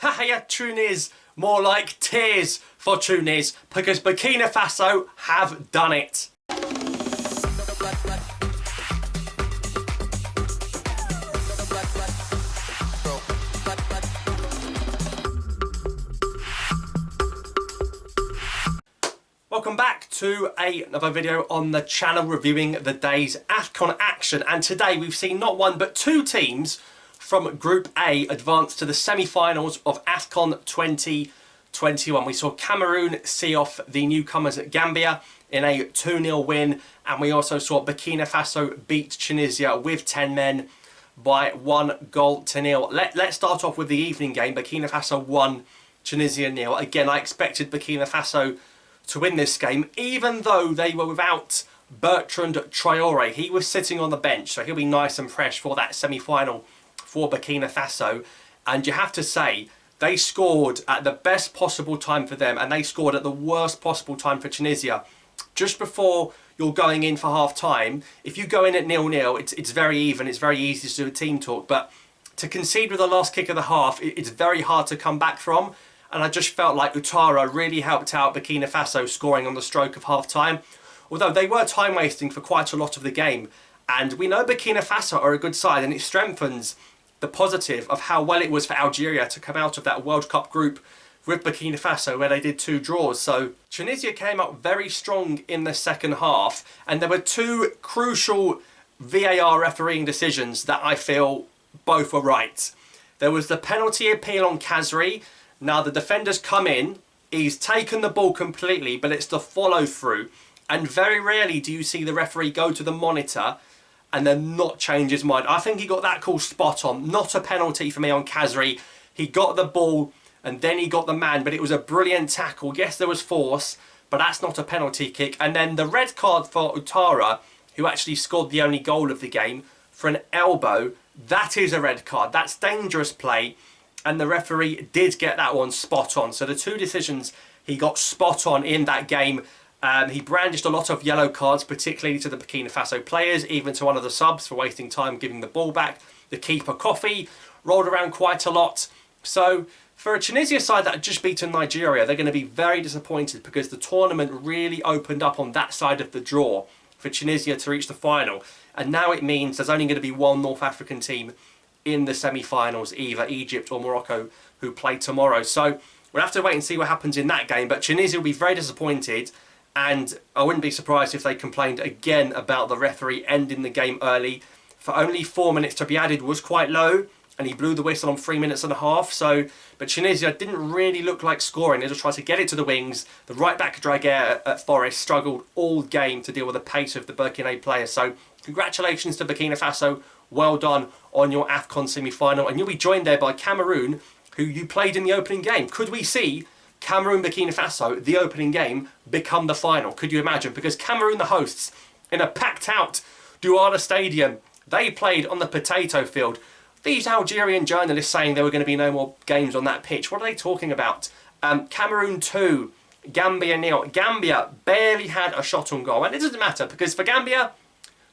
Haha, Tunis, more like tears for Tunis, because Burkina Faso have done it. Welcome back to another video on the channel reviewing the day's AFCON action, and today we've seen not one but two teams from Group A advance to the semi-finals of AFCON 2021. We saw Cameroon see off the newcomers at Gambia in a 2-0 win, and we also saw Burkina Faso beat Tunisia with 10 men by 1-0. Let's start off with the evening game. Burkina Faso 1, Tunisia 0. Again, I expected Burkina Faso to win this game, even though they were without Bertrand Traore. He was sitting on the bench, so he'll be nice and fresh for that semi-final for Burkina Faso. And you have to say, they scored at the best possible time for them, and they scored at the worst possible time for Tunisia. Just before you're going in for half-time, if you go in at 0-0, it's very even, it's very easy to do a team talk, but to concede with the last kick of the half, it's very hard to come back from. And I just felt like Ouattara really helped out Burkina Faso, scoring on the stroke of half-time. Although they were time-wasting for quite a lot of the game. And we know Burkina Faso are a good side, and it strengthens the positive of how well it was for Algeria to come out of that World Cup group with Burkina Faso, where they did 2 draws. So Tunisia came up very strong in the second half, and there were 2 crucial VAR refereeing decisions that I feel both were right. There was the penalty appeal on Khazri. Now the defender's come in, he's taken the ball completely, but it's the follow through. And very rarely do you see the referee go to the monitor and then not change his mind. I think he got that call spot on. Not a penalty for me on Khazri. He got the ball and then he got the man, but it was a brilliant tackle. Yes, there was force, but that's not a penalty kick. And then the red card for Ouattara, who actually scored the only goal of the game, for an elbow. That is a red card. That's dangerous play. And the referee did get that one spot on. So the 2 decisions he got spot on in that game. He brandished a lot of yellow cards, particularly to the Burkina Faso players, even to one of the subs for wasting time giving the ball back. The keeper, Kofi, rolled around quite a lot. So for a Tunisia side that had just beaten Nigeria, they're going to be very disappointed, because the tournament really opened up on that side of the draw for Tunisia to reach the final. And now it means there's only going to be one North African team in the semi-finals, either Egypt or Morocco, who play tomorrow. So we'll have to wait and see what happens in that game. But Tunisia will be very disappointed, and I wouldn't be surprised if they complained again about the referee ending the game early. For only 4 minutes to be added was quite low, and he blew the whistle on 3 minutes and a half. So, but Tunisia didn't really look like scoring. They just tried to get it to the wings. The right-back Draguer at Forest struggled all game to deal with the pace of the Burkina players. So congratulations to Burkina Faso. Well done on your AFCON semi-final. And you'll be joined there by Cameroon, who you played in the opening game. Could we see Cameroon Burkina Faso, the opening game, become the final? Could you imagine? Because Cameroon, the hosts, in a packed-out Douala Stadium, they played on the potato field. These Algerian journalists saying there were going to be no more games on that pitch. What are they talking about? Cameroon 2, Gambia 0. Gambia barely had a shot on goal. And it doesn't matter, because for Gambia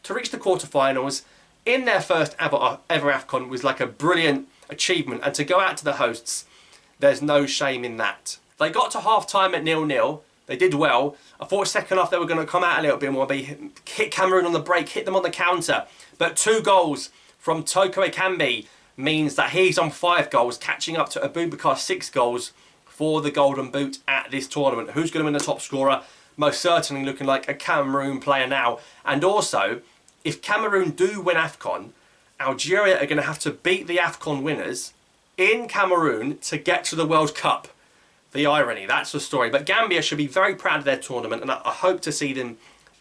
to reach the quarterfinals in their first ever AFCON was like a brilliant achievement. And to go out to the hosts, there's no shame in that. They got to half-time at 0-0. They did well. I thought second half they were going to come out a little bit more. They hit Cameroon on the break, hit them on the counter. But 2 goals from Toko Ekambi means that he's on 5 goals, catching up to Aboubakar's 6 goals for the Golden Boot at this tournament. Who's going to win the top scorer? Most certainly looking like a Cameroon player now. And also, if Cameroon do win AFCON, Algeria are going to have to beat the AFCON winners in Cameroon to get to the World Cup. The irony, that's the story. But Gambia should be very proud of their tournament, and I hope to see them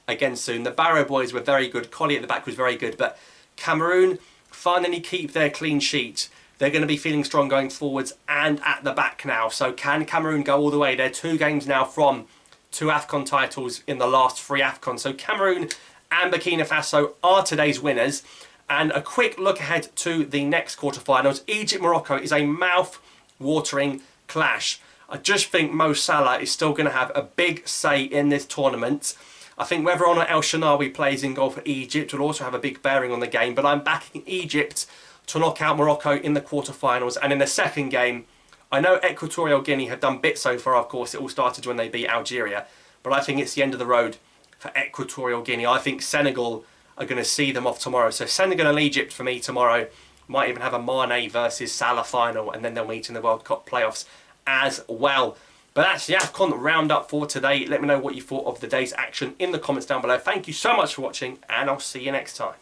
again soon. The Barrow boys were very good. Collie at the back was very good. But Cameroon finally keep their clean sheet. They're going to be feeling strong going forwards and at the back now. So can Cameroon go all the way? They're 2 games now from 2 AFCON titles in the last 3 AFCON. So Cameroon and Burkina Faso are today's winners. And a quick look ahead to the next quarterfinals. Egypt-Morocco is a mouth-watering clash. I just think Mo Salah is still going to have a big say in this tournament. I think whether or not El Shenawi plays in goal for Egypt will also have a big bearing on the game, but I'm backing Egypt to knock out Morocco in the quarterfinals. And in the second game, I know Equatorial Guinea have done bits so far, of course. It all started when they beat Algeria. But I think it's the end of the road for Equatorial Guinea. I think Senegal are going to see them off tomorrow. So Senegal and Egypt for me tomorrow. Might even have a Mane versus Salah final, and then they'll meet in the World Cup playoffs as well. But that's the AFCON roundup for today. Let me know what you thought of the day's action in the comments down below. Thank you so much for watching, and I'll see you next time.